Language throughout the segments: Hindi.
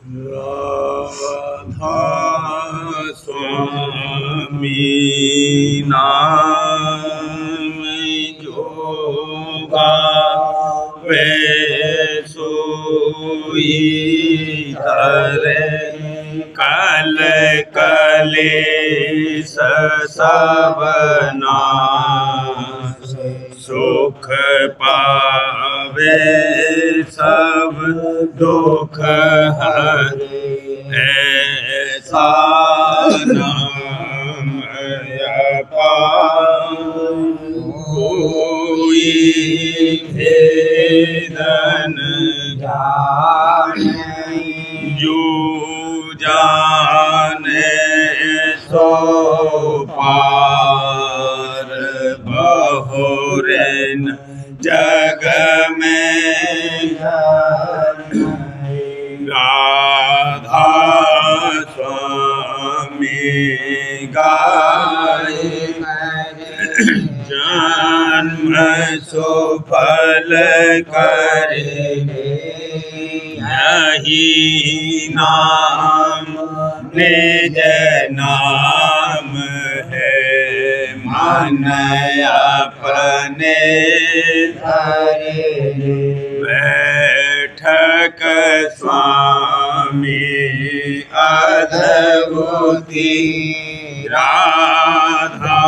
राधा स्वामी नाम जो गावे सोई तरे कल कलेश सब नाश सुख पावे सब दुख हरे ऐसा नाम अपार कोई भेदन जाने जो जाने सो पार बहुरन जग में राधा स्वामी गाए जन्म सुफल करे यही नाम निज नाम है मन अपने धरे बैठक स्वामी अद्भुति राधा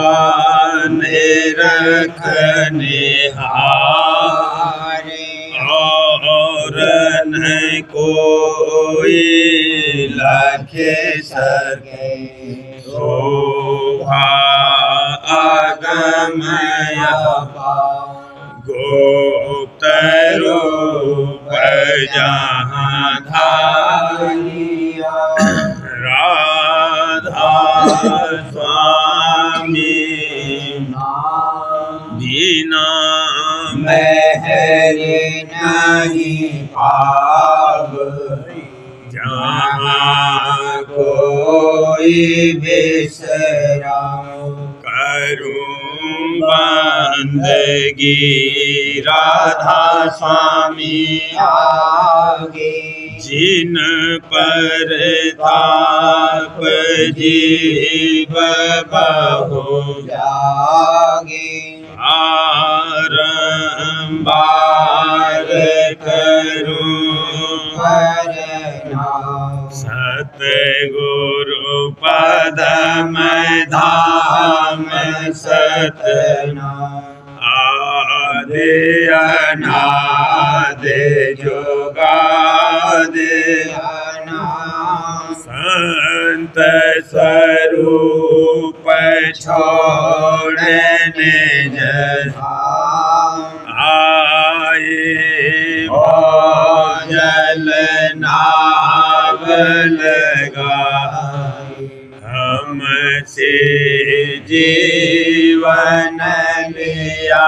ने रखने हारे और न कोई लखे सके शोभा आगमय गुप्त रूप जहाँ धारिया राधा स्वामी बिना महरे नहीं पाव जहाँ कोई बिसरा करूं बंदगी राधा स्वामी आगे जिन पर ताप जीव बहु जागे बारंबार करूं सतगुरु पदम धाम सतना आदि अनादि जुगादि संत स्वरूप छोड़ने आए जल नाव लगा हमसे जीवन लिया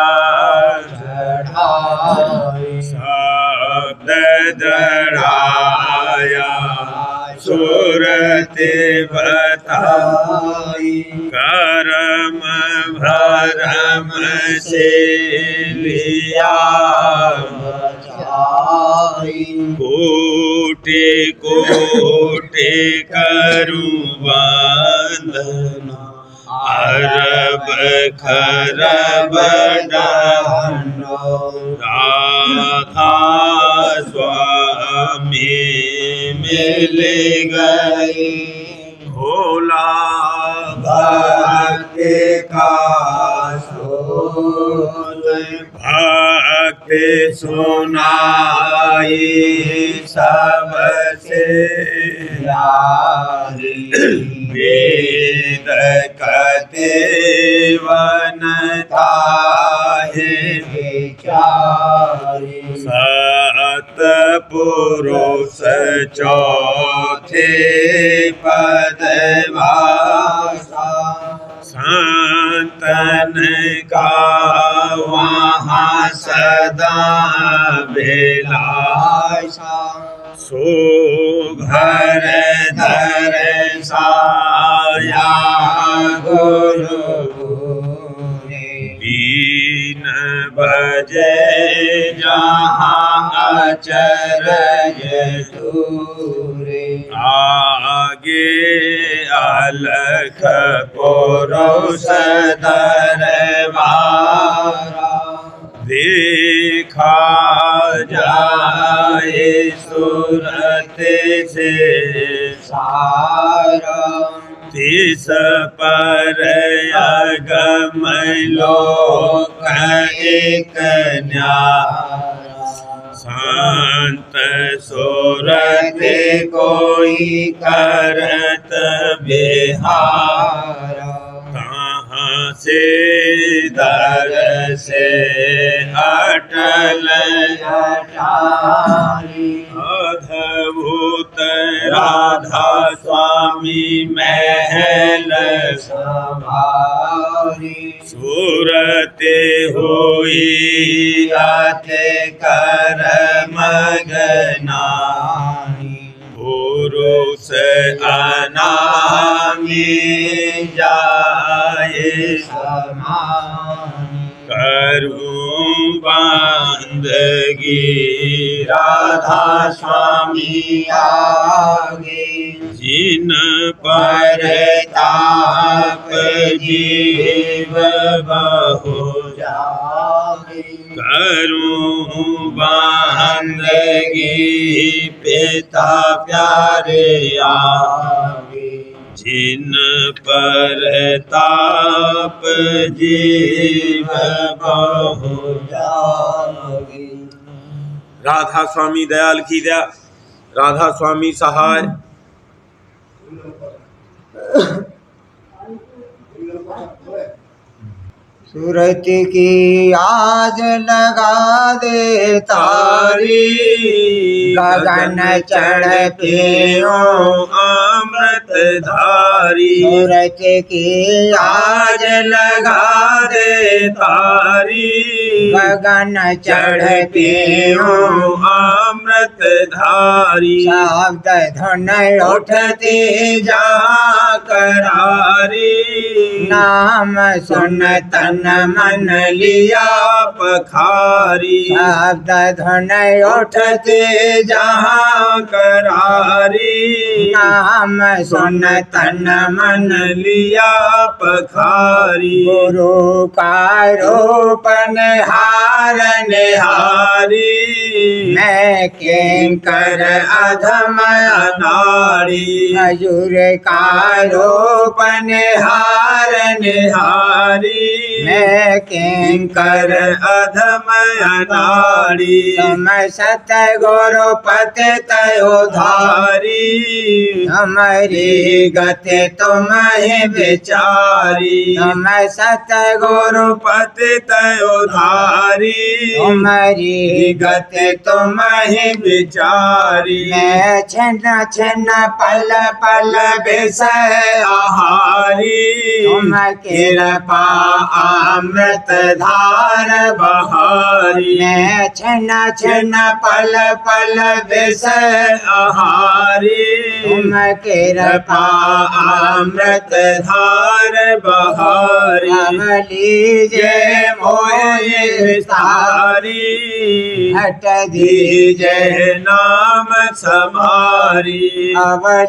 शब्द दराया सूरत बताई करम भरम से लिया कोटि कोटि करूं वंदना अरब खरब राधा स्वामी मिल गए भोला भक्त का भक्त सुनाई सबसे वेद कते वन ताहे विचारी सत पुरुष चौथे पद भाषा संतन का वहाँ सदा बेलाशा सो घर धर साया गुरु दीन बजे जहाँ आचरय सूरे आगे अलख पुरुष दरबारा देखा जाए सूरत से सारा तिस पर अगम लोक एक न्यारा संत सूरत कोई करत बिहारा कहाँ से दर से अटल अद्भुत राधा स्वामी महल सवारी सूरत हुई आते कर मगनानी पुरुष अनामी जाए समानी करूं बंदगी राधा स्वामी आगे जिन पर ताप जीव बहु जागे करूं बंदगी पिता प्यारे आगे जिन पर ताप जीव बहु जागे राधा स्वामी दयाल की दया राधा स्वामी सहाय सूरत की आज लगा दे तारी गगन चढ़ पियो अमृत धारी सूरत की आज लगा दे तारी गगन चढ़ पियो अमृत धारी शब्द धुन उठते जा करारी नाम सुन तन मन लिया पखारी शब्द धुन उठते जहाँ करारी नाम सुन तन मन लिया पखारी गुरु का रूप निहार निहारी मैं किंकर अधम अनाड़ी हजूर का रूप निहार निहारी मैं किंकर अधम अनाड़ी तुम सत गुरु पति तयो धारी हमारी गति तुम ही विचारी तुम सत गुरु पति तयो धारी हमारी गति तुम ही विचारी मैं छिन छिन पल पल विषय आहारी तुम कृपा अमृत धार बहारी मैं छिन छिन पल पल विषय आहारी तुम कृपा अमृत धार बहारी लीजिए मोहि विस्तारी हट दीजय नाम समारी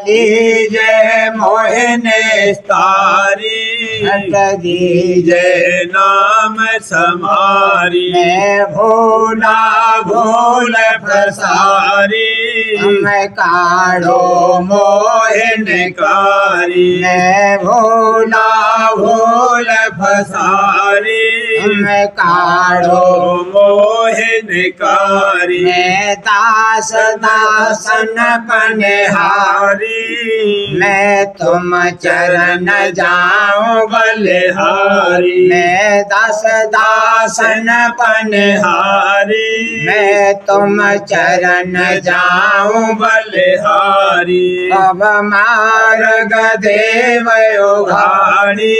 लीजिए मोहन स्तारी हट दीजय नाम समारी मैं भोला भूल प्रसारी तुम काढ़ो मोहन कारी मैं भोला भूल फसारी तुम काढ़ो मोहन कारी मैं दास दासन पनिहारी मैं तुम चरण जाऊं बलिहारी मैं दास दासन पनिहारी मैं तुम चरण जाऊं बलिहारी अब मार्ग देव घाड़ी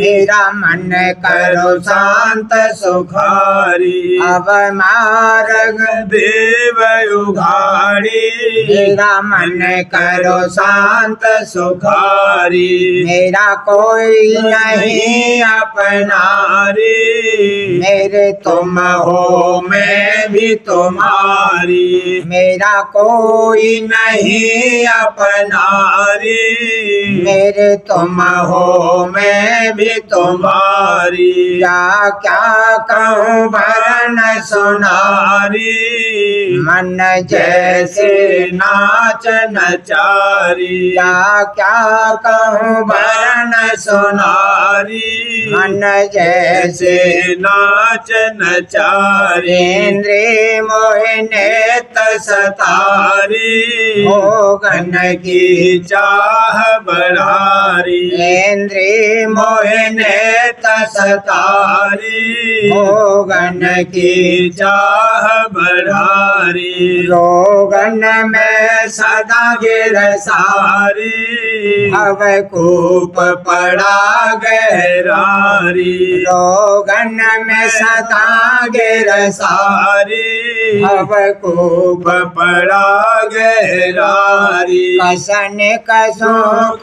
मेरा मन करो सा शांत सुखारी अब मार्ग देव उघाड़ी मेरा मन करो शांत सुखारी मेरा कोई नहीं अपना नारी मेरे तुम हो मैं भी तुम्हारी मेरा कोई नहीं अपना नारी मेरे तुम हो मैं भी तुम्हारी क्या क्या कहूँ वरण सुनारी मन जैसे नाच नचारी क्या क्या कहूँ वरण सुनारी मन जैसे नाच नचारी इंद्रिय मोहिने सतारी भोगन की चाह बढ़ारी इंद्रिय मोहिने सतारी भोगन की चाह बढ़ारी रोगन में सदा गिर सारी अब कूप पड़ा गहरारी रोगन में सदा गिर सारी अब कूप पड़ा गहरारी कसन कसो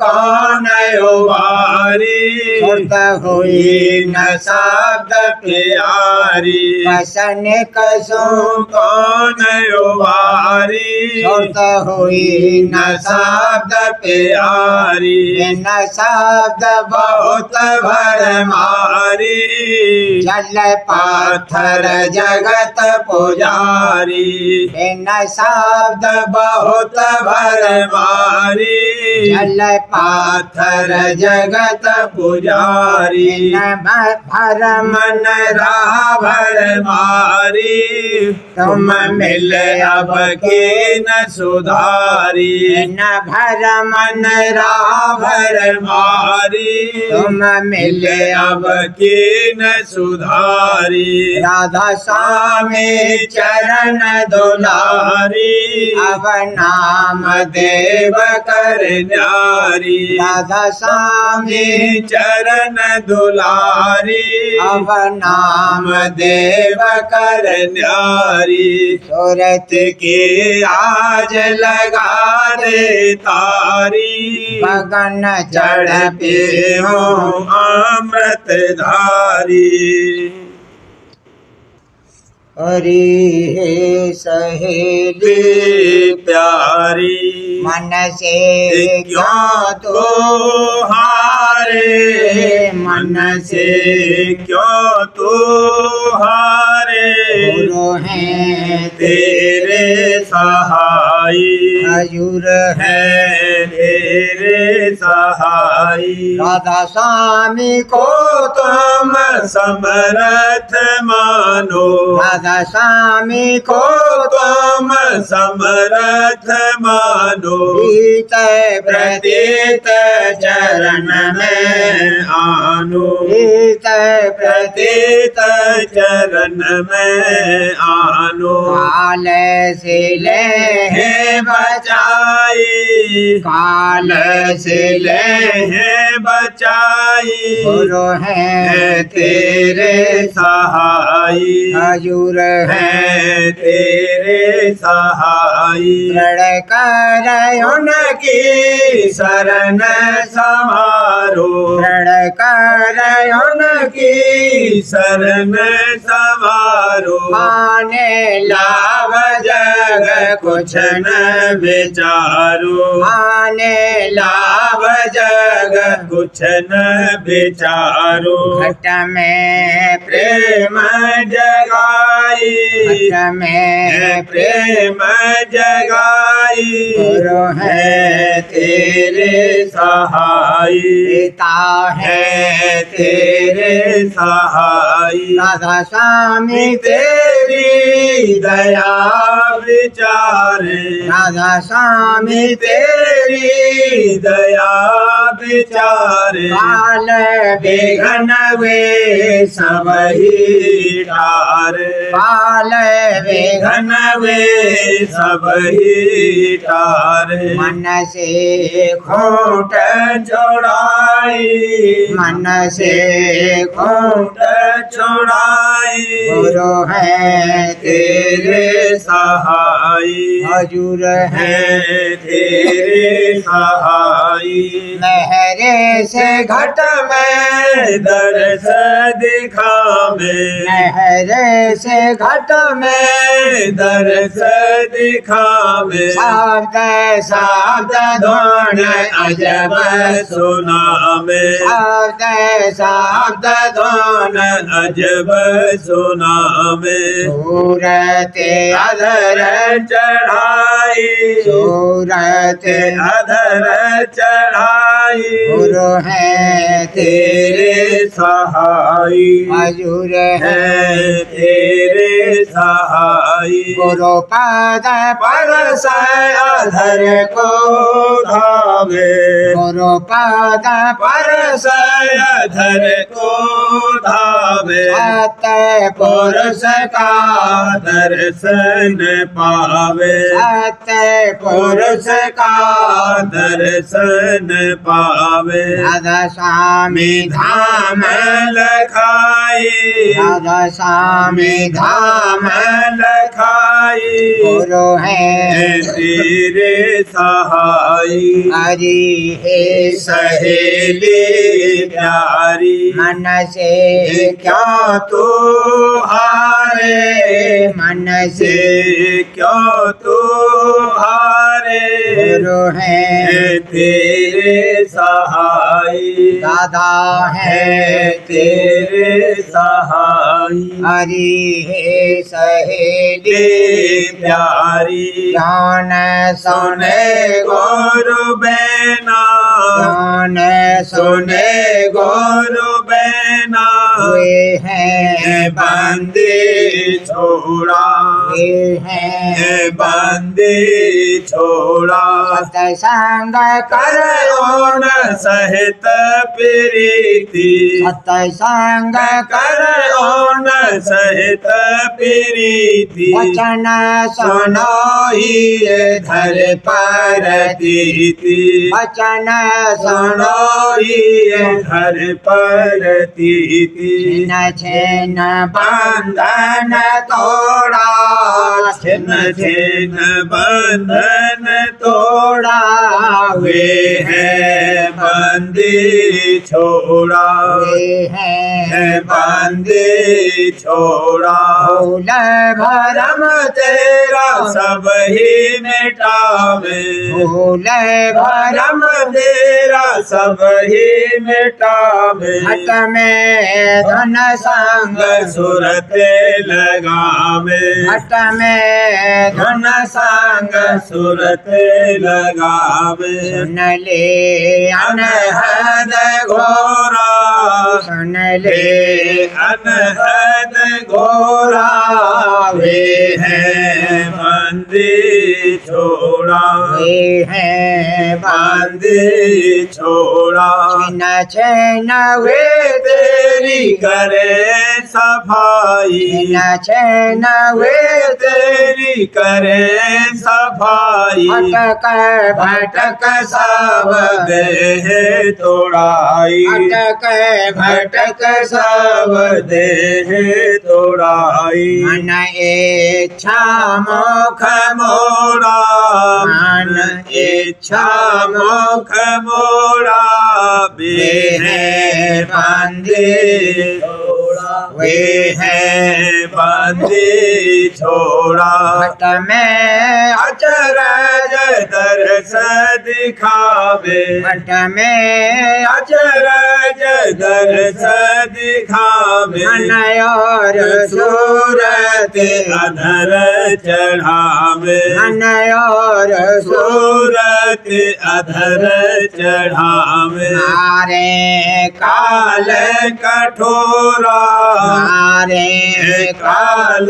कौन उबारी सुरत हुई न शब्द प्यारी कसन कसो कौन उबारी सुरत हुई न शब्द प्यारी न शब्द बहुत भर मारी जल पाथर जगत पुजारी न शब्द बहुत भर मारी जल पाथर जगत पुजारी न भर मन रावण मारी तुम मिल अब के न सुधारी न भर मन रावण मारी तुम मिल अब के न सुधारी राधा स्वामी चरण दुलारी अब नाम देव कर न्यारी राधा स्वामी चरण दुलारी अब नाम देव कर न्यारी सूरत के आज लगा दे तारी बगन चढ़ पे हो अमृत धारी हरि हे सहेली प्यारी मन से क्यों तो हारे मन से क्यों तो हारे गुरु हैं तेरे सहाई हजूर है तेरे सहाई राधा स्वामी को तुम समर्थ मानो राधा स्वामी को तुम समर्थ मानो प्रीत प्रतीत चरण में आनो प्रीत प्रतीत चरण में आनो काल से ले है बचाई काल से ले है बचाई गुरु हैं तेरे सहाई हजूर है तेरे सहाई प्रण कर उनकी शरण समारो प्रण कर उनकी शरण समारो आने लाभ जग कुछ न विचारो आने लाभ जग कुछ न विचारो घट में प्रेम जगाई घट में प्रेम जगाई गुरु है तेरे सहाई पिता है तेरे सहाई राधा स्वामी तेरी दया विचारे राधा स्वामी तेरी दया विचारे काल विघन वे सब ही टारे काल विघन घन वे सब ही टारे मन से खोट छोड़ाई मन से खोट छोड़ाई गुरु है तेरे सहाई हजूर है है तेरे सहाई लहरे से घट में दर्श दिखा में लहरे से घट में दर्श दिखा में शब्द शब्द धोन अजब सुना में शब्द शब्द धोन अजब सुना में सूरत अधर चढ़ाई सूरत अधर चढ़ाई गुरु है तेरे सहाई हजूर है है तेरे सहाई गुरु पद परस अधर को धावे गुरु पद परस अधर को धावे सत्य पुरुष का दर्शन पावे सत्य पुरुष का दर्शन पावे राधा स्वामी धाम लखाई राधा स्वामी धाम लखाई गुरु है तेरे सहाई हरि है सहेली प्यारी मन से क्यों तू हारे मन से से क्यों तू हारे गुरु है तेरे सहाई दादा है तेरे सहाई हरि है सहेली प्यारी ज्ञान सुने गुरु बेना ज्ञान सुने गुरु बेना हुए हैं बंदी छोड़ा हुए हैं बंदी छोड़ा सत्संग कर करो न सहित प्रीति सत्संग कर करो न सहित प्रीति वचन सुनो ही धर पर दीति वचन सुनो ही धर पर दीति छिन छिन बंधन तोड़ा छिन छिन बंधन तोड़ा वे है बंदी छोड़ा हुए हैं है बंदी छोड़ा भूल भरम तेरा सब ही मिटावे भूल भरम भरम तेरा सब ही मिटावे हट में धन संग सुरते लगावे हट में धन संग सुरते लगावे सुन ले अनहद घोरा सुन ले ले अनहद घोरा वे है बंदी छोड़ा वे हैं बंदी छोड़ा छिन छिन वे तेरी करे सफाई छिन छिन वे तेरी करे सफाई भटक भटक सब देह तोड़ाई भटक भटक सब देह तोड़ाई मन इच्छा मुख मोड़ा मन इच्छा मुख मोड़ा वे है बंदी वे है बंदी छोड़ा हट में अचरज दर्श दिखावे हट में अचरज दर्श दिखावे मन और सूरत अधर चढ़ावे मन और सूरत तिलक अधर चढ़ावे मारे काल कठोरा मारे काल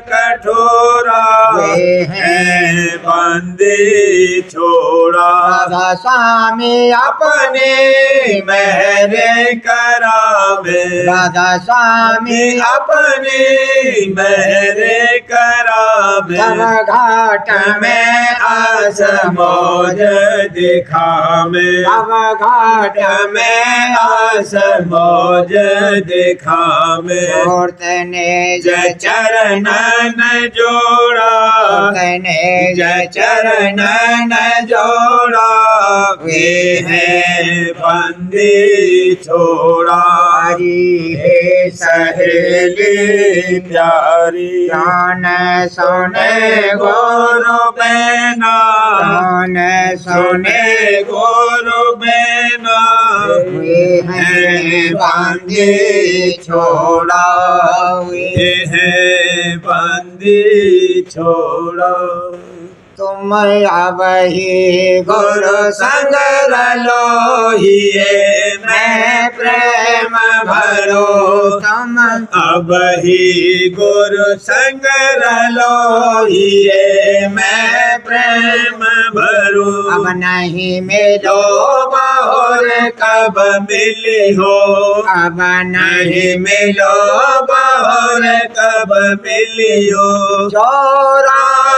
कठोरा वे है बंदी छोड़ा राधा स्वामी अपने मेहरे करावे राधा स्वामी अपने मेहरे करावे तब घाट में आस मौज दिखावे तब घाट में आस मौज दिखावे मूर्त ने जय चरणन जोड़ा ने जय चरणन जोड़ा वे है बंदी छोड़ा हरि हे सहेली प्यारी जान सोने गोरु बेना जान सोने गोरु बेना वे हैं बंदी छोड़ा ये है बंदी छोड़ा तुम अब ही गुरु संग रलो हिये मैं प्रेम भरो तुम अब ही गुरु संग रलो हिये मैं प्रेम भरो अब नहीं मिलो और कब मिली हो अब नहीं नहीं मिलो और कब मिली हो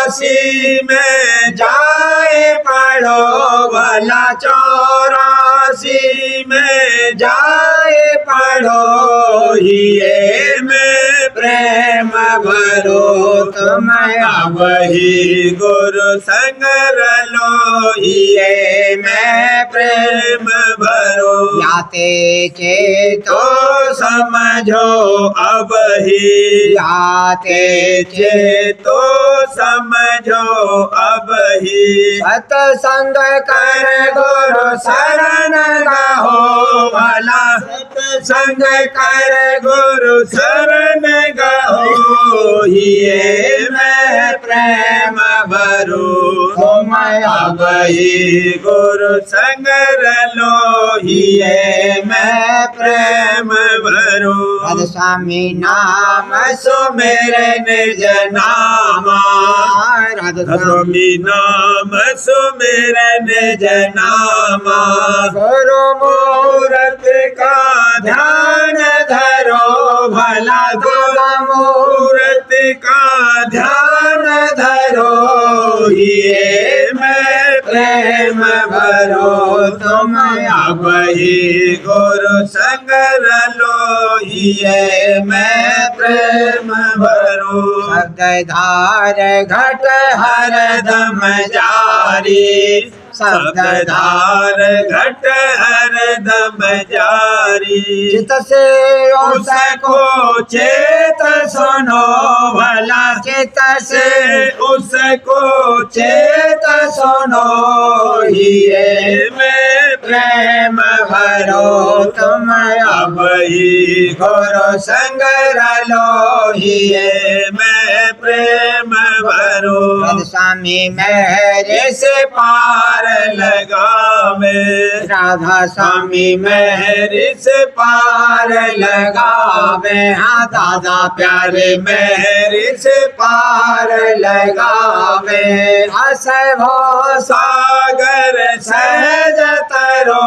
84 में जाए पढ़ो भला 84 में जाए पढ़ो हिये में प्रेम भरो तुम अब ही गुरु संग रलो हिये में प्रेम भरो याते चेतो तो समझो अब ही याते चेतो समझो अब ही सत्संग कर गुरु शरण गाहो भला सत्संग कर गुरु शरण गाहो हिये मैं प्रेम भरो तुम अब ही गुरु संग रलो हिये मैं प्रेम भरो राधा स्वामी नाम सो मेरे निज नामा राधा स्वामी स्वामी नाम सो मेरे निज नामा गुरु मूरत का ध्यान धरो भला दादा मूरत का ध्यान धरो ये मैं प्रेम भरो तुम अब ही गुरु संग रलो ये मैं प्रेम भरो शब्दधार घट हरदम जारी शब्दधार घट हरदम जारी चित से उसको चेत सुनो भला चित से उसको चेत सुनो हिये में प्रेम भरो तुम अब ही गुरु संग रलो हिये में प्रेम भरो राधा स्वामी मेरे से पार लगावे राधा स्वामी मेहर से पार लगावे हाँ दादा प्यारे मेहर से पार लगावे हस भो सागर सहज तरो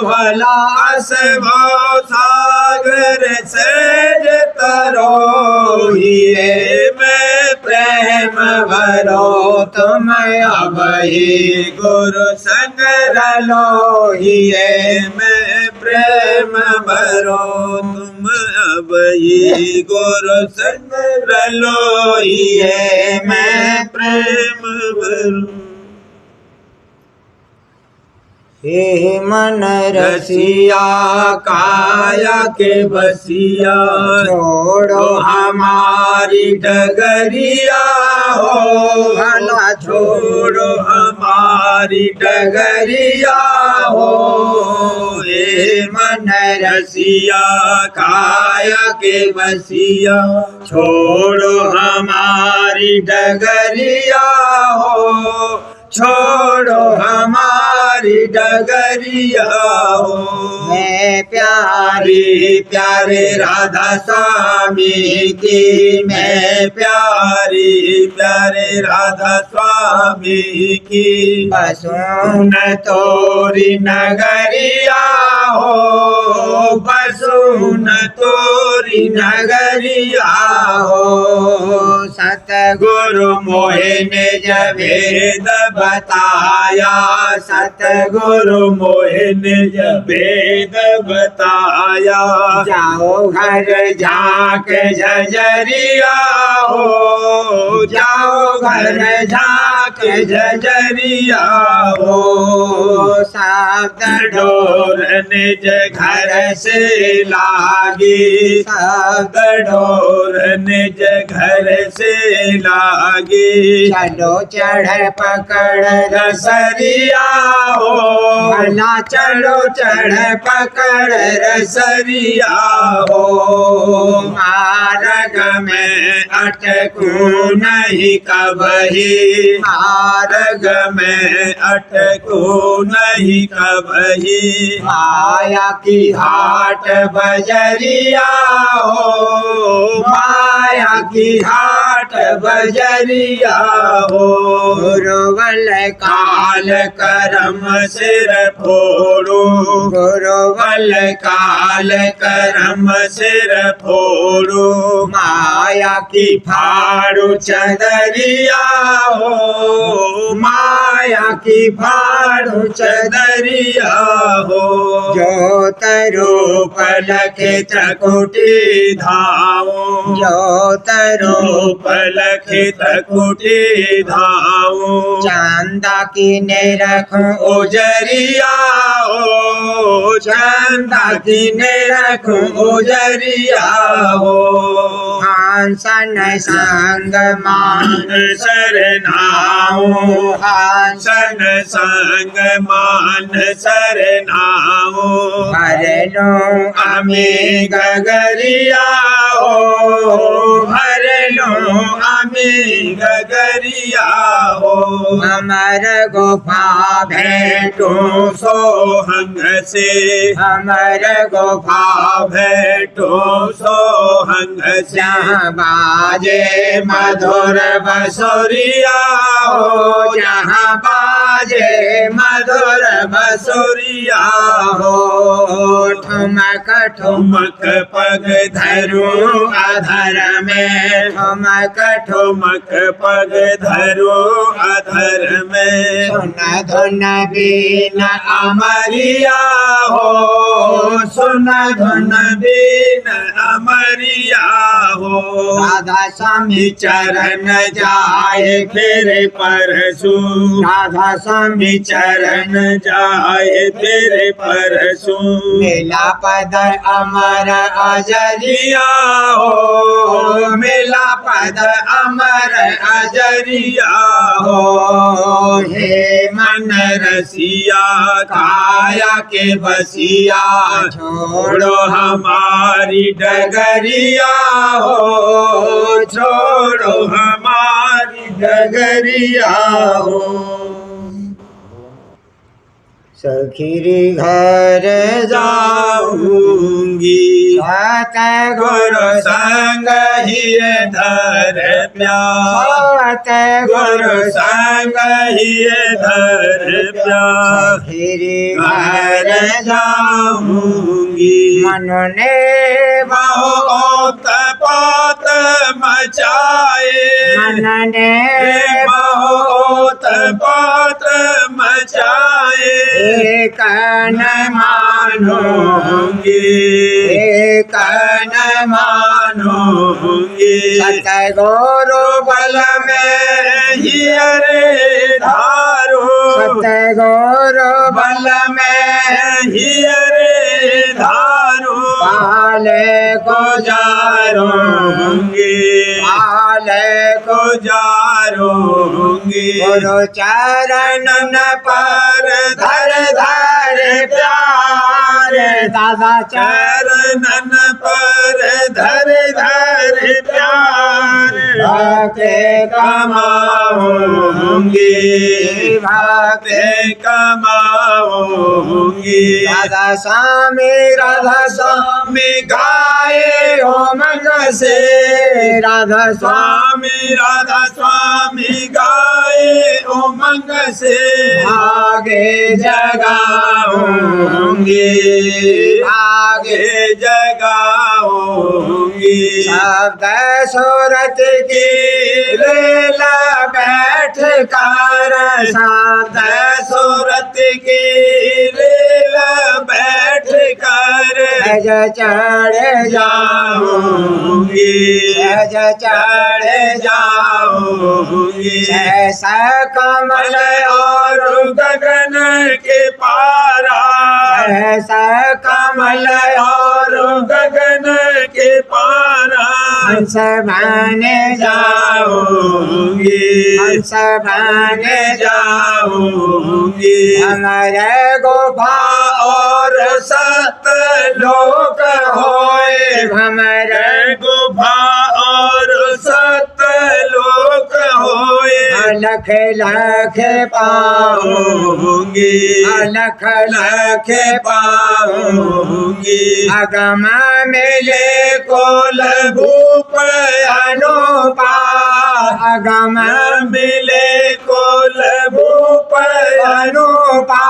भला हस भो सागर सहज तरो हिये में प्रेम भरो तुम अब ही गुरु संग रलो हिये में प्रेम भरो तुम अब ही गुरु संग रलो हिये में प्रेम भरो हे मन रसिया काया के बसिया छोड़ो हमारी डगरिया हो भला छोड़ो हमारी डगरिया हो हे मन रसिया काया के बसिया छोड़ो हमारी डगरिया हो छोड़ो हमारी हमारी डगरिया हो। मैं प्यारी प्यारे राधा स्वामी की, मैं प्यारी प्यारे राधा स्वामी की। बसून तोरी नगरिया हो, बसून तोरी नगरिया हो। सतगुरु मोहे निज भेद बताया, सतगुरु मोहे निज भेद बताया। जाओ घर झांक झजरिया हो, जाओ घर झांक झजरिया हो। शब्द डोर निज घर से लागी, शब्द डोर निज घर से लागी। चलो चढ़ पकड़ रसरिया हो, भला चलो चढ़ पकड़ रसरिया हो। मार्ग में अटकू नहीं कबही, मार्ग में अटकू नहीं कबही। माया की हाट बजरिया हो, माया की हाट बजरिया हो। गुरुवल काल करम सिर फोड़ो, गुरुवल काल करम सिर फोड़ो। माया की फाड़ू चदरिया हो, माया की फाड़ू चदरिया हो। जो रूप लखित कुटी धाओ, जो रूप लखित कुटी धाओ। चंदा की ने रखूं उजरिया हो, चंदा की ने रखूं उजरिया हो। हांसन संग मान सरनाओ, हांसन संग मान सरनाओ। भर लो अमी गगरिया हो, भर लो अमी गगरिया हो। अमर गुफा भेटो सोहंग से, अमर गुफा भेटो सोहंग से। जहाँ बाजे मधुर बसुरिया हो, जहाँ बाजे मधुर बसुरिया हो। ठुमक ठुमक पग धरू अधर में, ठुमक ठुमक पग धरू अधर में। सुन धुन बीन अमरिया हो, सुन धुन बीन अमरिया हो। राधा स्वामी चरण जाए फिर परसू, राधा स्वामी चरण जाए फिर परसू। मिला पद अमर अजरिया हो, मिला पद अमर अजरिया हो। हे मन रसिया काया के बसिया, छोड़ो हमारी डगरिया हो, छोड़ो हमारी डगरिया हो। सखीरी घर जाऊंगी, सत गुरु संग ही धर प्यार, सत गुरु संग ही धर प्यार। सखीरी घर जाऊंगी, मन ने बहुत पात मचाए, मन ने बहुत पात मचाए। एक न मानूंगी, एक न मानूंगी। सतगुरु बल में ही अरे धारो, सतगुरु बल में ही अरे धारो। पाले को जारूंगी, पाले को जारूंगी। गुरु चरण चरण पर धर धर प्यार, दादा चरणन पर धर धर प्यार भक्ति कमाऊंगी भक्ति कमाऊंगी राधा स्वामी गाए उमंग से राधा स्वामी राधा स्वामी गाए उमंग से आगे जगाऊंगी आगे जगाऊंगी शब्द सूरत की लीला बैठ कर शब्द सूरत की लीला बैठ कर सहज चढ़ जाऊंगी सहज चढ़ जाऊंगी ऐसा कमल और गगन के पारा ऐसा कमल और गगन के पारा हंस बने जाऊंगी हंस बने जाऊंगी हमारे गोपा और सत लोक होए हमारे गुफा और सत लोक होए लख लख पाऊंगी लख लख पाऊंगी अगम मिले कोल भूप अनुपा अगम मिले कोल भूप अनुपा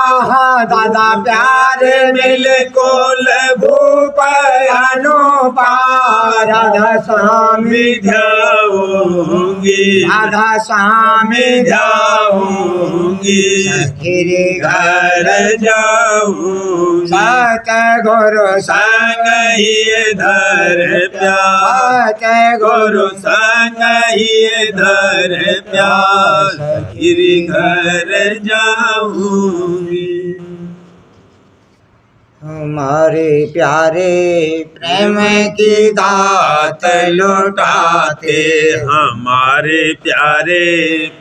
दादा प्यारे मिले कोल भूप अनुपा राधा स्वामी ध्याऊंगी राधा स्वामी ध्याऊंगी गिरि घर जाऊंगी सत गुरु संग ही धर प्यार सत गुरु गुरु संग ही धर प्यार गिरि घर जाऊंगी हमारे प्यारे प्रेम की दात लुटाते हमारे प्यारे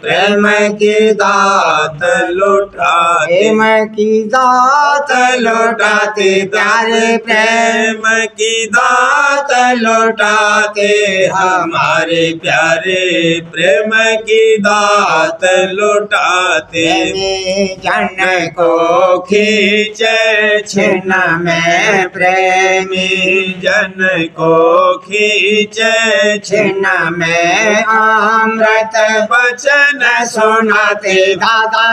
प्रेम की दात लुटाते प्रेम की दात लुटाते प्यारे प्रेम प्रेम की दात लुटाते हमारे प्यारे प्रेम की दात लुटाते जन को खींचे छिन्न में प्रेमी जन को खींचे छिन्न में अमृत बचन सुनाते दादा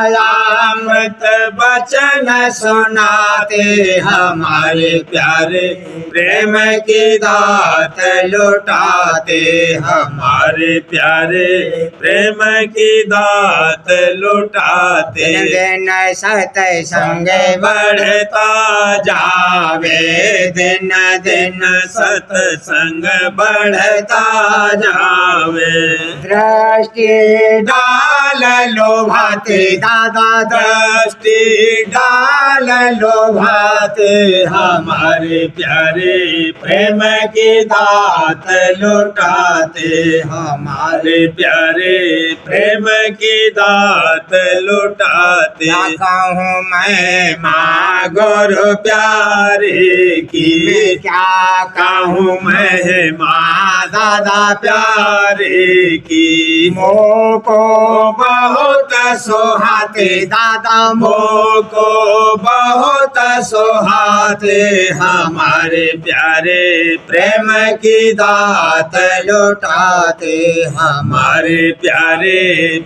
अमृत बचन सुनाते हमारे प्यारे प्रेम की दात लुटाते हमारे प्यारे प्रेम की दात लुटाते दिन सत संग बढ़ता जावे दिन दिन सत्संग बढ़ता जावे दृष्टि डाल लोभाते दादा दृष्टि डाल लोभाते हमारे प्यारे प्रेम की दात लुटाते हमारे प्यारे प्रेम की दात लुटाते क्या कहूँ मैं माँ गुरु प्यारे की क्या कहूँ मैं माँ दादा प्यारे की मोको बहुत सोहाते दादा मोको बहुत सोहाते हमारे प्यारे प्रेम की दात लुटाते हमारे प्यारे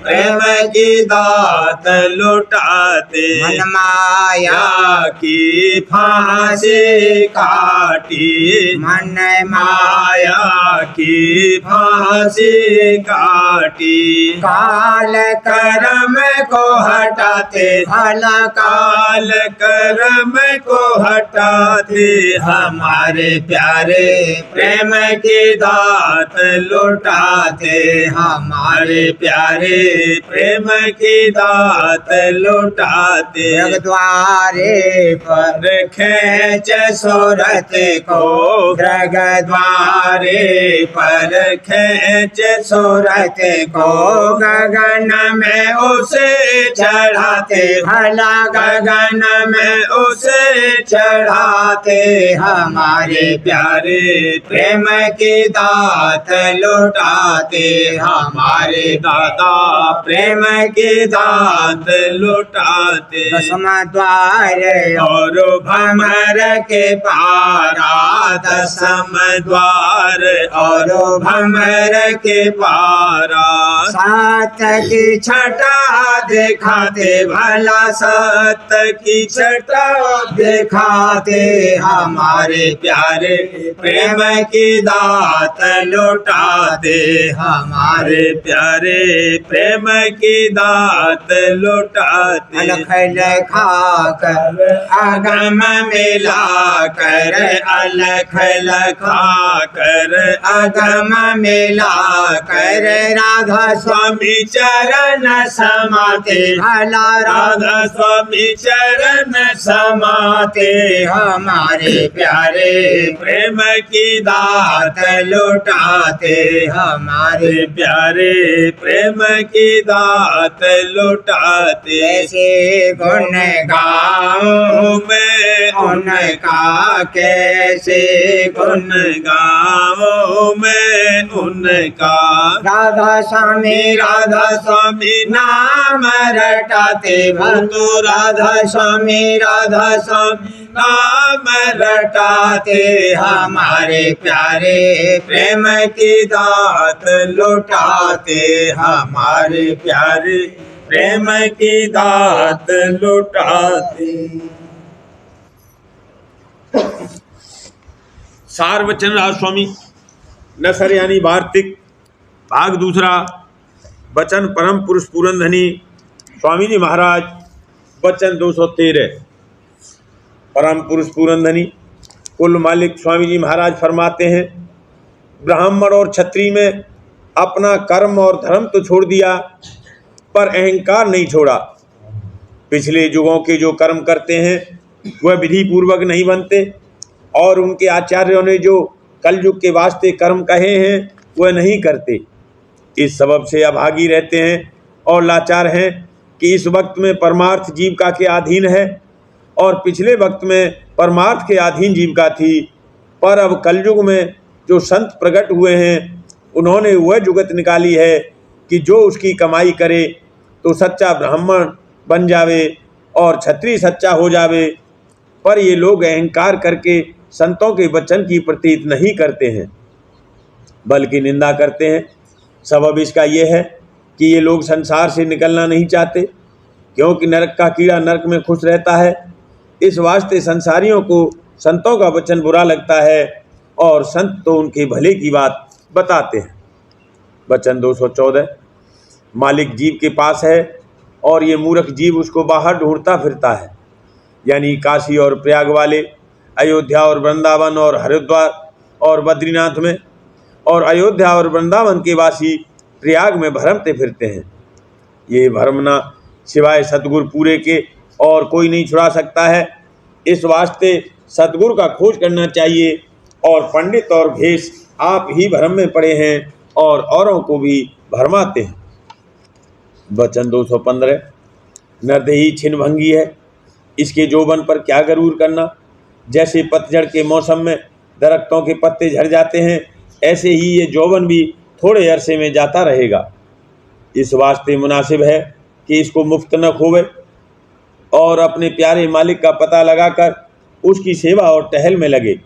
प्रेम की दात लुटाते मन माया या की फांसी काटी मन माया की फांसी काटी काल कर्म को हटाते भला काल कर्म को हटाते हमारे प्यारे प्रेम की दात लुटाते हमारे प्यारे प्रेम की दात लुटाते द्वारे पर खेच सूरत को ग्रग द्वारे पर खेच सूरत को गगन में उसे चढ़ाते भला गगन में उसे चढ़ाते हमारे प्यारे प्रेम की दात लुटाते हमारे दादा प्रेम की दात लुटाते दसम द्वार और भमर के पारा दसम द्वार और भमर के पारा सात की छटा दिखाते भला सात की छटा दिखाते हमारे प्यारे प्रेम की दात लुटाते हमारे प्यारे प्रेम की दात लुटाते अलख लखा कर अगम मिला कर अलख लखा कर अगम मिला कर राधा स्वामी चरण समाते भला राधा स्वामी चरण समाते हमारे प्यारे प्रेम की दात लुटाते हमारे प्यारे प्रेम की दात लुटाते ऐसे गुण गाऊं मैं उनका कैसे गुण गाऊं मैं उनका राधा स्वामी नाम रटाते भक्तो राधा स्वामी नाम रटाते हमारे प्यारे प्रेम की दात लुटाते हमारे प्यारे प्रेम की दात लुटाते। सार वचन राज स्वामी नसर यानी वार्तिक भाग दूसरा। वचन परम पुरुष पूरनधनी स्वामी जी महाराज। वचन 213। परम पुरुष पूरनधनी कुल मालिक स्वामी जी महाराज फरमाते हैं, ब्राह्मण और क्षत्रिय में अपना कर्म और धर्म तो छोड़ दिया पर अहंकार नहीं छोड़ा। पिछले युगों के जो कर्म करते हैं वह विधि पूर्वक नहीं बनते और उनके आचार्यों ने जो कलयुग के वास्ते कर्म कहे हैं वह नहीं करते। इस सबब से अभागी रहते हैं और लाचार हैं कि इस वक्त में परमार्थ जीविका के अधीन है और पिछले वक्त में परमार्थ के अधीन जीविका थी। पर अब कलयुग में जो संत प्रकट हुए हैं उन्होंने वह जुगत निकाली है कि जो उसकी कमाई करे तो सच्चा ब्राह्मण बन जावे और क्षत्रिय सच्चा हो जावे। पर ये लोग अहंकार करके संतों के वचन की प्रतीत नहीं करते हैं बल्कि निंदा करते हैं। सबब इसका ये है कि ये लोग संसार से निकलना नहीं चाहते, क्योंकि नरक का कीड़ा नरक में खुश रहता है। इस वास्ते संसारियों को संतों का वचन बुरा लगता है और संत तो उनके भले की बात बताते हैं। वचन 214। मालिक जीव के पास है और ये मूर्ख जीव उसको बाहर ढूंढता फिरता है, यानी काशी और प्रयाग वाले, अयोध्या और वृंदावन और हरिद्वार और बद्रीनाथ में, और अयोध्या और वृंदावन के वासी प्रयाग में भरमते फिरते हैं। ये भरमना सिवाय सतगुरु पूरे के और कोई नहीं छुड़ा सकता है। इस वास्ते सतगुरु का खोज करना चाहिए और पंडित और भेष आप ही भ्रम में पड़े हैं और औरों को भी भरमाते हैं। वचन 215। नरदेही छिन्न भंगी है, इसके जोबन पर क्या गरूर करना। जैसे पतझड़ के मौसम में दरख्तों के पत्ते झड़ जाते हैं, ऐसे ही ये जौवन भी थोड़े अरसे में जाता रहेगा। इस वास्ते मुनासिब है कि इसको मुफ्त न खोवे और अपने प्यारे मालिक का पता लगाकर उसकी सेवा और टहल में लगे।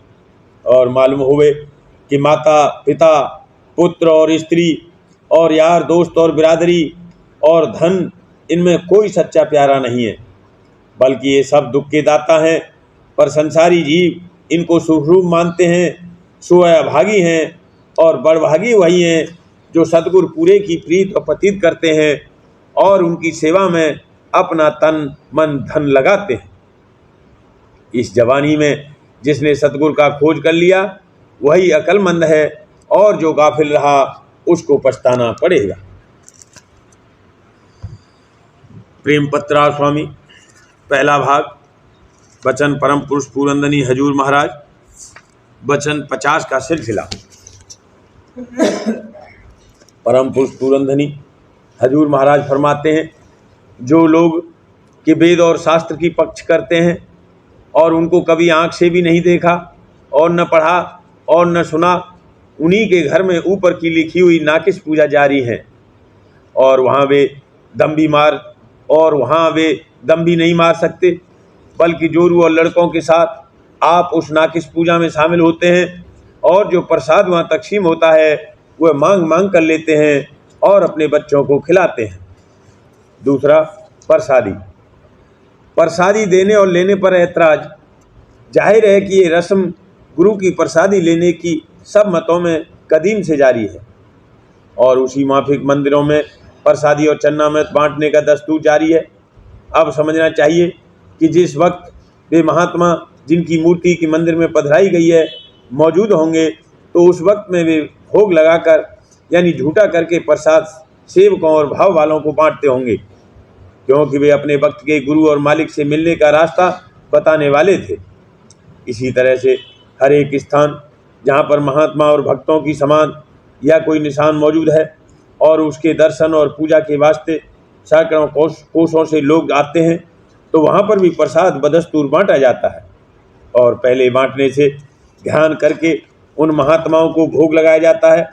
और मालूम होवे कि माता पिता पुत्र और स्त्री और यार दोस्त और बिरादरी और धन, इनमें कोई सच्चा प्यारा नहीं है, बल्कि ये सब दुख के दाता हैं। पर संसारी जीव इनको सुखरूप मानते हैं, सुअभागी हैं और बड़भागी वही हैं जो सतगुरु पूरे की प्रीत और पतित करते हैं और उनकी सेवा में अपना तन मन धन लगाते हैं। इस जवानी में जिसने सतगुरु का खोज कर लिया वही अक्लमंद है और जो गाफिल रहा उसको पछताना पड़ेगा। प्रेम पत्रा स्वामी पहला भाग। वचन परम पुरुष पूरनधनी हजूर महाराज। वचन 50 का सिलसिला। परम पुरुष पूरनधनी हजूर महाराज फरमाते हैं, जो लोग कि वेद और शास्त्र की पक्ष करते हैं और उनको कभी आंख से भी नहीं देखा और न पढ़ा और न सुना, उन्हीं के घर में ऊपर की लिखी हुई नाकिस पूजा जारी है। और वहाँ वे दम भी नहीं मार सकते, बल्कि जोरू और लड़कों के साथ आप उस नाकिस पूजा में शामिल होते हैं और जो प्रसाद वहाँ तकसीम होता है वह मांग मांग कर लेते हैं और अपने बच्चों को खिलाते हैं। दूसरा, प्रसादी देने और लेने पर ऐतराज। जाहिर है कि ये रस्म गुरु की प्रसादी लेने की सब मतों में कदीम से जारी है और उसी माफिक मंदिरों में प्रसादी और चन्नामृत बांटने का दस्तूर जारी है। अब समझना चाहिए कि जिस वक्त वे महात्मा जिनकी मूर्ति की मंदिर में पधराई गई है मौजूद होंगे तो उस वक्त में वे भोग लगाकर यानी झूठा करके प्रसाद सेवकों और भाव वालों को बांटते होंगे, क्योंकि वे अपने वक्त के गुरु और मालिक से मिलने का रास्ता बताने वाले थे। इसी तरह से हर एक स्थान जहाँ पर महात्मा और भक्तों की समान या कोई निशान मौजूद है और उसके दर्शन और पूजा के वास्ते सैकड़ों कोसों से लोग आते हैं, तो वहाँ पर भी प्रसाद बदस्तूर बांटा जाता है और पहले बांटने से ध्यान करके उन महात्माओं को भोग लगाया जाता है।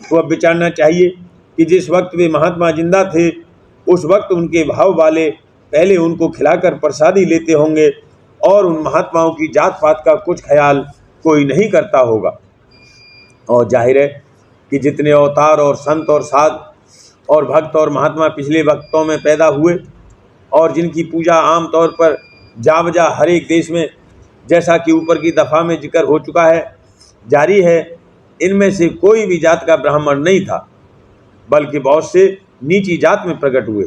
तो अब विचारना चाहिए कि जिस वक्त वे महात्मा जिंदा थे उस वक्त उनके भाव वाले पहले उनको खिलाकर प्रसादी लेते होंगे और उन महात्माओं की जात पात का कुछ ख्याल कोई नहीं करता होगा। और जाहिर है कि जितने अवतार और संत और साध और भक्त और महात्मा पिछले वक्तों में पैदा हुए और जिनकी पूजा आम तौर पर जावजा हर एक देश में, जैसा कि ऊपर की दफ़ा में जिक्र हो चुका है, जारी है, इनमें से कोई भी जात का ब्राह्मण नहीं था, बल्कि बहुत से नीची जात में प्रकट हुए।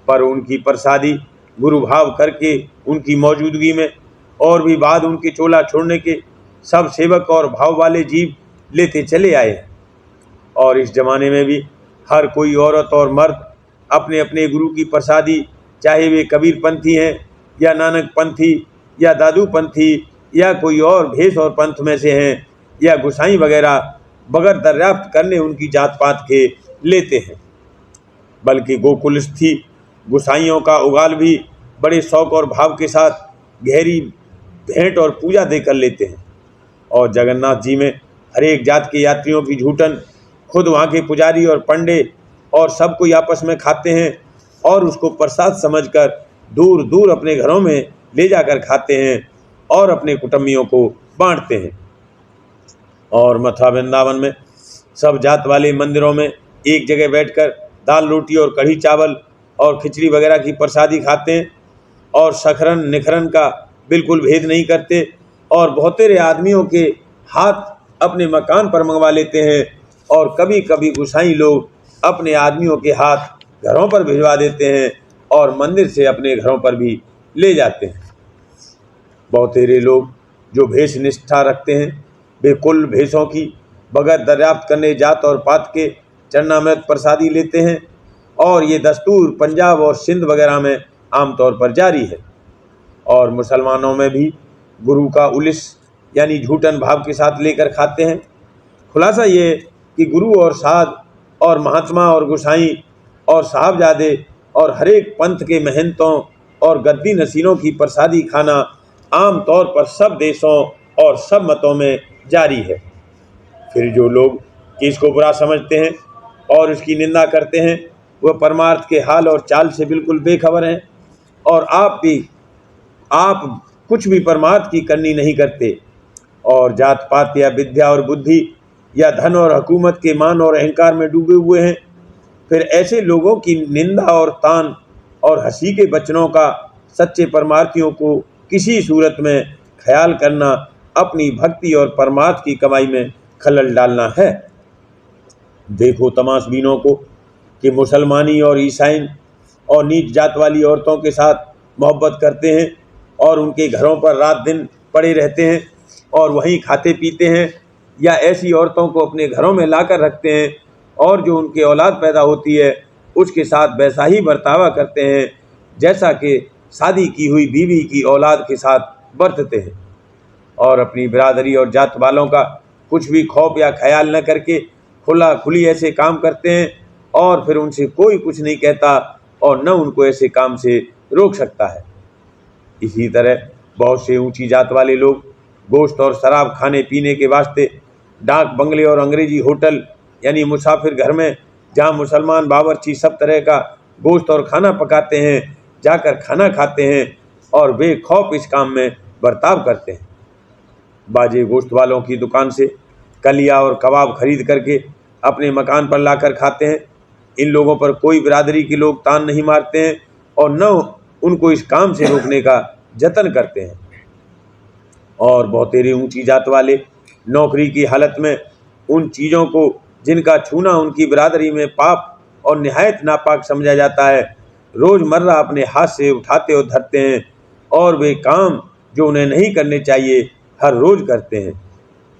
पर उनकी प्रसादी गुरु भाव करके उनकी मौजूदगी में और भी बाद उनके चोला छोड़ने के सब सेवक और भाव वाले जीव लेते चले आए हैं। और इस जमाने में भी हर कोई औरत और मर्द अपने अपने गुरु की प्रसादी, चाहे वे कबीर पंथी हैं या नानक पंथी या दादू पंथी या कोई और भेष और पंथ में से हैं या गुसाई वगैरह, बगैर दर्याफ्त करने उनकी जात पात के लेते हैं। बल्कि गोकुलस्थी गुसाइयों का उगाल भी बड़े शौक और भाव के साथ गहरी भेंट और पूजा देकर लेते हैं। और जगन्नाथ जी में हर एक जात के यात्रियों की झूठन खुद वहाँ के पुजारी और पंडे और सब कोई आपस में खाते हैं और उसको प्रसाद समझकर दूर दूर अपने घरों में ले जाकर खाते हैं और अपने कुटुंबियों को बांटते हैं। और मथुरा वृंदावन में सब जात वाले मंदिरों में एक जगह बैठकर दाल रोटी और कढ़ी चावल और खिचड़ी वगैरह की प्रसादी खाते हैं और सखरन निखरन का बिल्कुल भेद नहीं करते और बहुतेरे आदमियों के हाथ अपने मकान पर मंगवा लेते हैं और कभी कभी गुसाई लोग अपने आदमियों के हाथ घरों पर भिजवा देते हैं और मंदिर से अपने घरों पर भी ले जाते हैं। बहुतेरे लोग जो भेष निष्ठा रखते हैं वे कुल भेषों की बगैर दर्याफ्त करने जात और पात के चरणामृत प्रसादी लेते हैं और ये दस्तूर पंजाब और सिंध वगैरह में आमतौर पर जारी है। और मुसलमानों में भी गुरु का उलिस यानी झूठन भाव के साथ लेकर खाते हैं। खुलासा ये कि गुरु और साध और महात्मा और गुसाई और साहबजादे और हर एक पंथ के महंतों और गद्दी नसीरों की प्रसादी खाना आम तौर पर सब देशों और सब मतों में जारी है। फिर जो लोग इसको बुरा समझते हैं और उसकी निंदा करते हैं वह परमार्थ के हाल और चाल से बिल्कुल बेखबर हैं और आप कुछ भी परमार्थ की करनी नहीं करते और जात पात या विद्या और बुद्धि या धन और हुकूमत के मान और अहंकार में डूबे हुए हैं। फिर ऐसे लोगों की निंदा और तान और हंसी के वचनों का सच्चे परमार्थियों को किसी सूरत में ख्याल करना अपनी भक्ति और परमार्थ की कमाई में खलल डालना है। देखो तमाशबीनों को कि मुसलमानी और ईसाई और नीच जात वाली औरतों के साथ मोहब्बत करते हैं और उनके घरों पर रात दिन पड़े रहते हैं और वहीं खाते पीते हैं, या ऐसी औरतों को अपने घरों में लाकर रखते हैं और जो उनके औलाद पैदा होती है उसके साथ वैसा ही बर्तावा करते हैं जैसा कि शादी की हुई बीवी की औलाद के साथ बरतते हैं। और अपनी बिरादरी और जात वालों का कुछ भी खौफ या ख्याल न करके खुला खुली ऐसे काम करते हैं और फिर उनसे कोई कुछ नहीं कहता और न उनको ऐसे काम से रोक सकता है। इसी तरह बहुत से ऊंची जात वाले लोग गोश्त और शराब खाने पीने के वास्ते डाक बंगले और अंग्रेजी होटल यानी मुसाफिर घर में, जहां मुसलमान बावर्ची सब तरह का गोश्त और खाना पकाते हैं, जाकर खाना खाते हैं और बेखौफ इस काम में बर्ताव करते हैं। बाजे गोश्त वालों की दुकान से कलिया और कबाब खरीद करके अपने मकान पर लाकर खाते हैं। इन लोगों पर कोई बिरादरी के लोग तान नहीं मारते हैं और न उनको इस काम से रोकने का जतन करते हैं। और बहुतेरे ऊंची जात वाले नौकरी की हालत में उन चीज़ों को जिनका छूना उनकी बिरादरी में पाप और निहायत नापाक समझा जाता है, रोज़मर्रा अपने हाथ से उठाते और धरते हैं और वे काम जो उन्हें नहीं करने चाहिए हर रोज़ करते हैं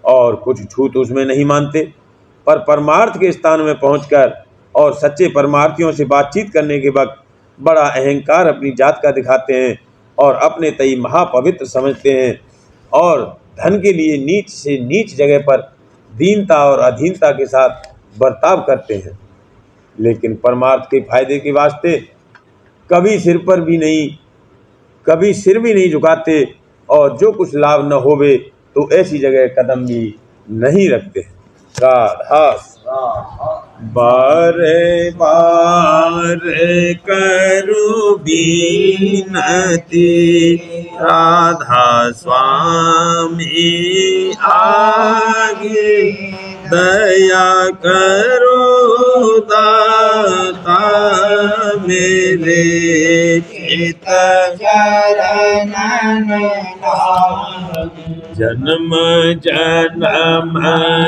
और कुछ छूत उसमें नहीं मानते। पर परमार्थ के स्थान में पहुंचकर और सच्चे परमार्थियों से बातचीत करने के वक्त बड़ा अहंकार अपनी जात का दिखाते हैं और अपने तई महापवित्र समझते हैं और धन के लिए नीच से नीच जगह पर दीनता और अधीनता के साथ बर्ताव करते हैं। लेकिन परमार्थ के फायदे के वास्ते कभी सिर भी नहीं झुकाते और जो कुछ लाभ न होवे तो ऐसी जगह कदम भी नहीं रखते। राधा बारे बारे करू बीनती, राधा स्वामी आगे दया करो दाता मेरे चित जन्म जन्म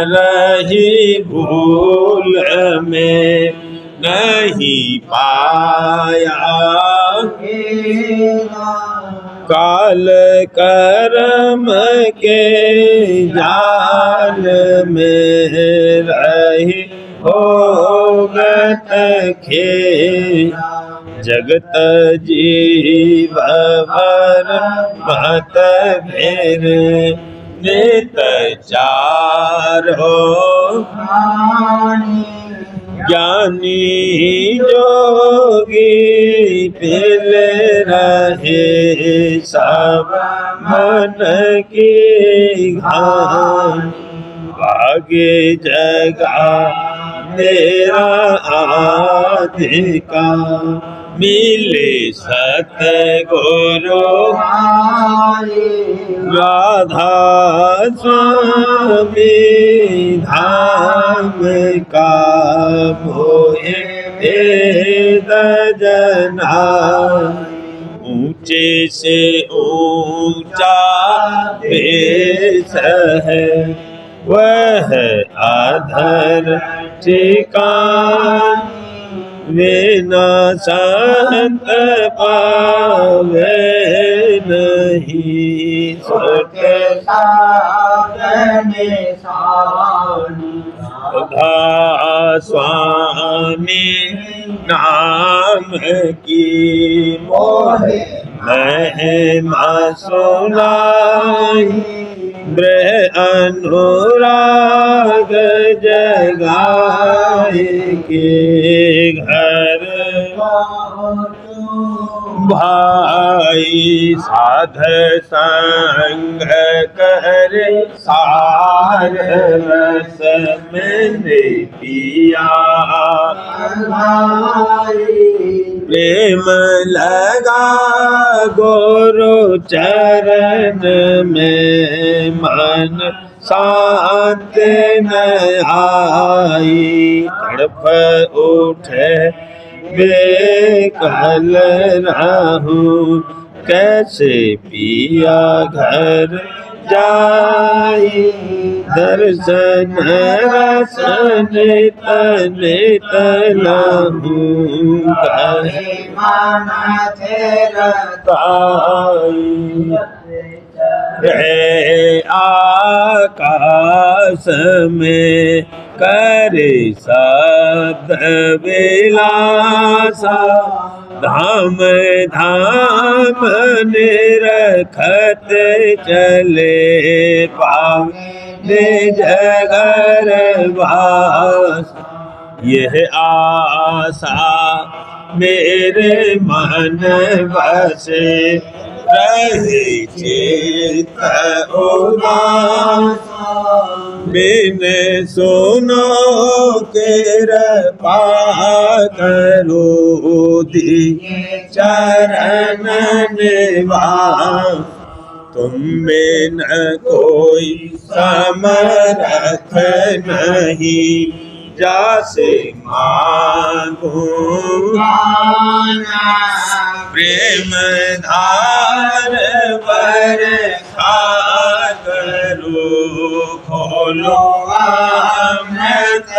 रही भूल में नहीं पाया, काल कर्म के जाल में रही भोगत खे, जगत जीव भर मत भेरे नित चार हो, ज्ञानी जोगी पिल रहे सब मन की घान, आगे जगा मेरा आधिका मिले सतगुरु राधा स्वामी धाम का मोहे वेद जना, ऊंचे से ऊंचा देश है वह आधर ठिकान, वे न संत पावे नहीं सुख राधा स्वामी नाम की मोहे महिमा सुनाई, ब्रह अनुराग जगाए के घर भाई, साध संग कर सार रस मैंने पिया, प्रेम लगा गुरु चरण में मन शांत न आई, तड़प उठे बेकल रहूं, कैसे पिया घर जाई, दर्शन रसन तन तलहूं कहे माना तेरा ताई, रे आकाश में करे शब्द विलासा, धाम धाम निरखत चले पावे जगर भास, यह आशा मेरे मन बसे रहे चित उदास बिन सुनो कृपा करो दिए चरण निवास तुम बिन कोई समरथ नहीं जासे मांगूं प्रेम धार बरखा करो खोलो अमृत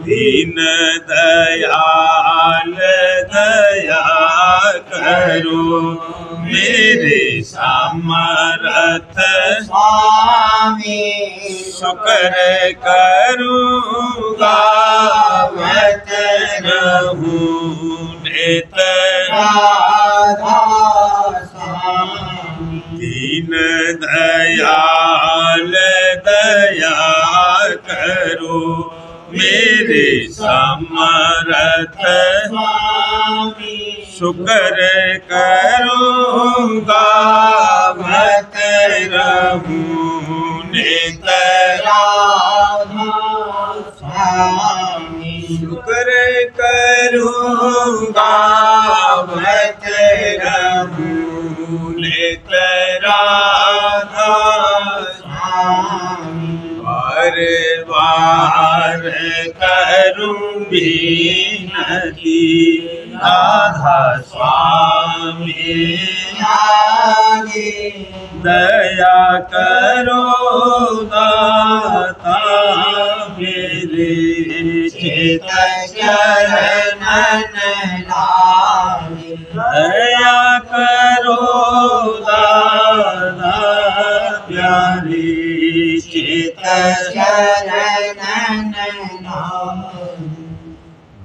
दीन दयाल दया करो मेरे समर्थ स्वामी शुक्र करूँगा गावत रहूं नित राधा स्वामी दीन दयाल दया करो मेरे समर्थ स्वामी शुक्र करूँगा गावत रहूं नित राधा स्वामी शुक्र करूँगा गावत रहूं नित राधा स्वामी बार बार करूं विनती राधा स्वामी आगे दया करो दाता मेरे चित चरणन लागे दया करो दादा प्यारी चित चरणन लागे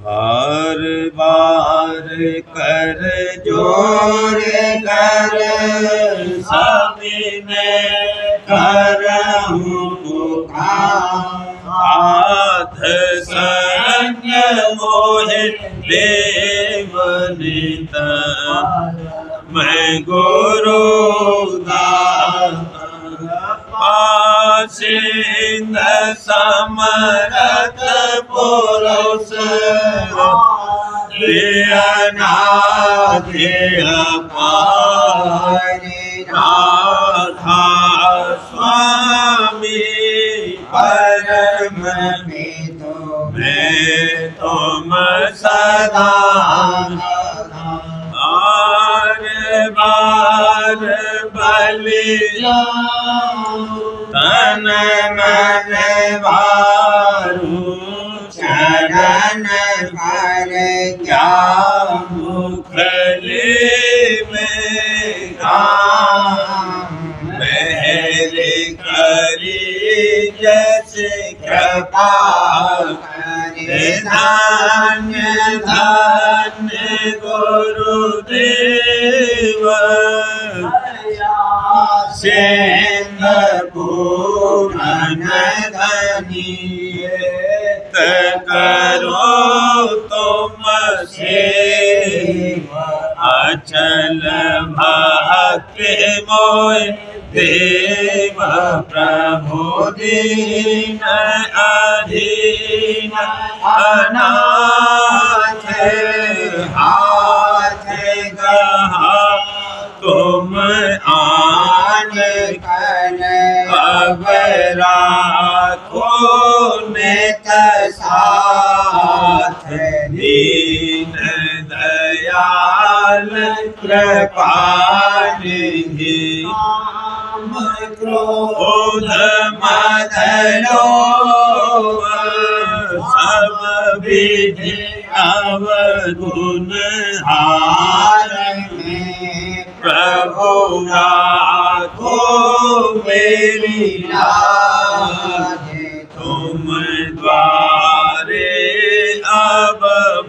बार बार कर जोर कर सबने करहूं पुकार हाथ संग मोहे देवनित मैं गुरु आसिंद समरथ पुरुष अनाधि अपार राधा स्वामी परम में तो मैं तुम सदा बार बार बलि तन मन वारू चरण पर क्या मुखले में मेरे करी जैसे कृपा धन्य धन्य गुरुदेव सिंह पूरन धनी करो तुम से अचल भक्ति मोय देव प्रभु दीन अधीन अनाथ हाथ गहा तुम आन कर अब राखो नित साथ दीन दयाल कृपानिधि क्रोध मद लोभ सब विधि अवगुण हार प्रभु राखो मेरी लाज तुम द्वारे अब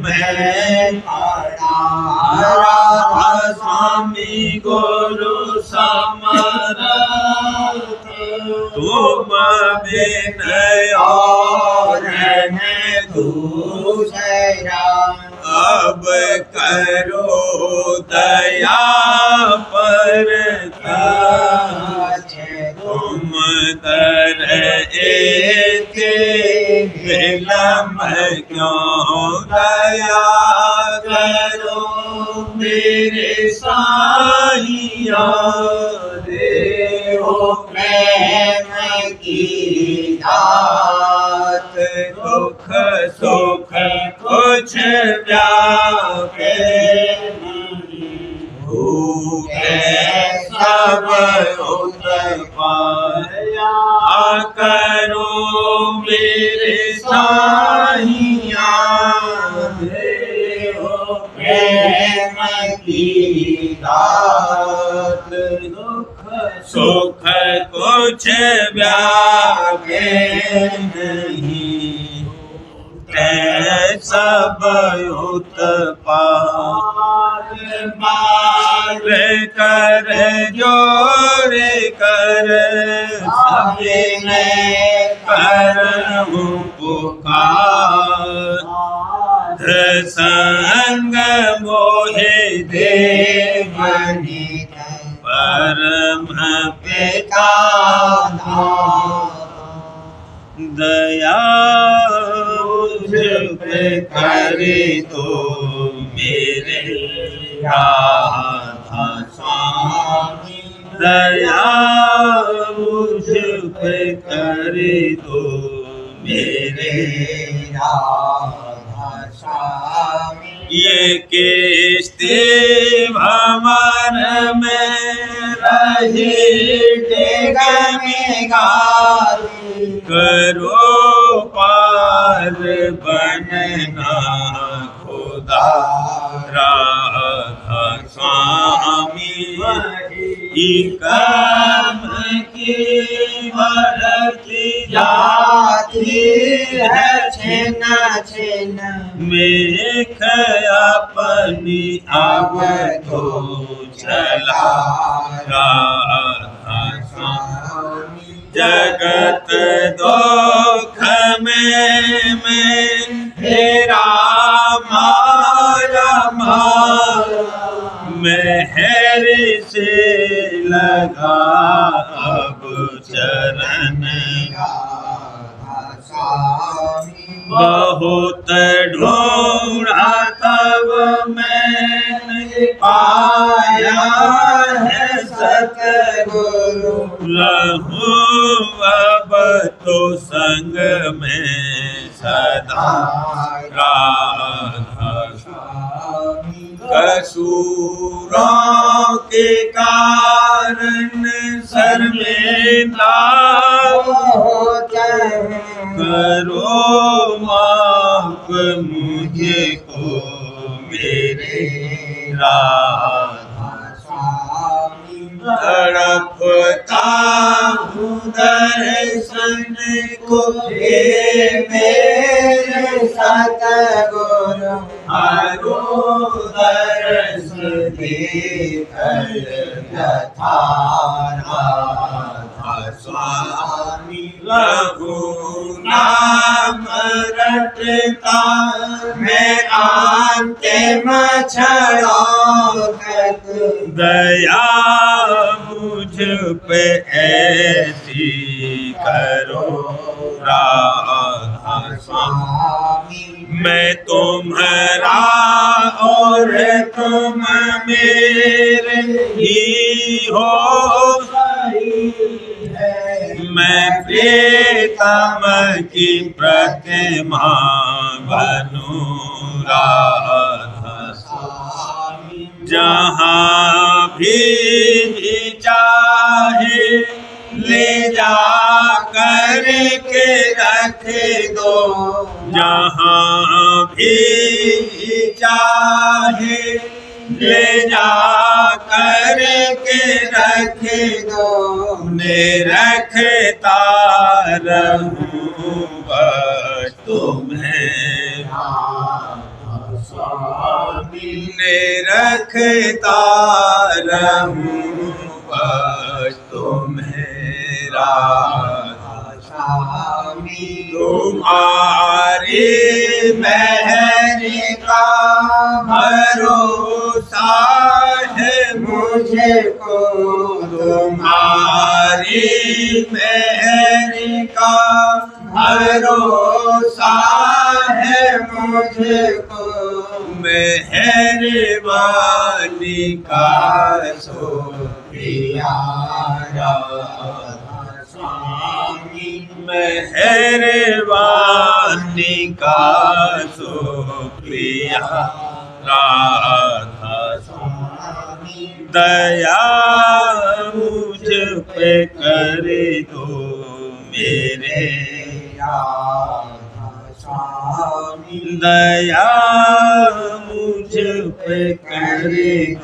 मैं राधा स्वामी गुरु समर्थ तुम बिन और है दूसरा अब करो दया पर तुम तर एते विलम्ब क्यों दया करो मेरे साहिया रे हो प्रेम की दात दुख सुख कुछ व्यापे भूखे सब उत्पाया करो मेरे साहिया प्रेम की दात दुख सुख कुछ व्यापे नहीं सब उत्पाद मार कर जोड़ कर सबने कर पुकार संग मोहे दे परम पिता दया मुझ पे करे तो मेरे राधा स्वामी दया मुझ पे करे तो मेरे राधा स्वामी ये किस्ते भंवर में रहे डेगमेगा करो पार बनना खुदा राधा स्वामी काम की भरती जाती है छेना छेना मेघ अपनी अब तो चला राधा स्वामी जगत दुख में तेरा मारा मेहर से लगा अब चरण बहुत ढूंढा तब मैंने पाया है सतगुरु रहूं अब तो संग में सदा राधा कसूरों के कारण शर्मिंदा करो माफ मुझे को मेरे राधा तड़पता हूँ दर्शन को हे मेरे सतगुरु हरो दर्श देकर यथा राधा स्वामी रघु नाम रटता मैं अंतिम क्षणों तक दया मुझ पे ऐसी करो राधा स्वामी मैं तुम्हारा और तुम मेरे ही हो मैं प्रीतम की प्रतिमा बनूं राधा स्वामी जहाँ भी चाहे ले जा कर के रख दो जहाँ भी चाहे ले जा कर के रख दो ने रखता रहूं बस तुम्हें स्वामी ने रखता रहूं बस तुम्हें तुम्हारी मेहर का भरोसा है मुझको, तुम्हारी मेहर का भरोसा है मुझको, मेहरबानी का शुक्रिया राधा स्वामी, मेहरबानी का शुक्रिया राधा स्वामी, दया मुझ पे कर दो मेरे राधा स्वामी, दया मुझ पे कर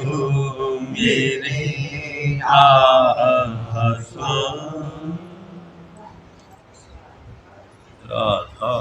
दो मेरे राधा स्वामी। राधा